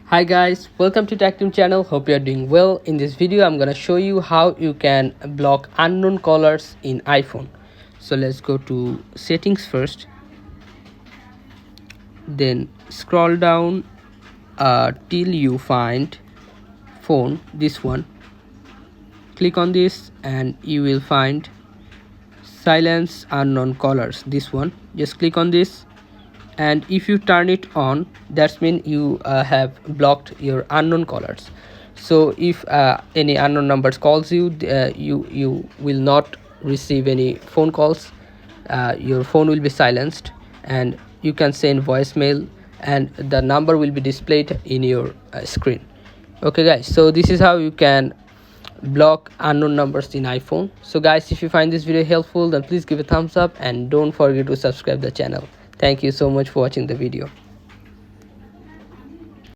Hi guys, welcome to TechTeam channel. Hope you are doing well. In this video I'm gonna show you how you can block unknown callers in iPhone. So let's go to settings first, then scroll down till you find phone, this one. Click on this and you will find silence unknown callers, this one. Just click on this, and if you turn it on, that's mean you have blocked your unknown callers. So if any unknown numbers calls you, you will not receive any phone calls. Your phone will be silenced and you can send voicemail and the number will be displayed in your screen. Okay guys, so this is how you can block unknown numbers in iPhone. So guys, if you find this video helpful, then please give a thumbs up and don't forget to subscribe the channel. Thank you so much for watching the video.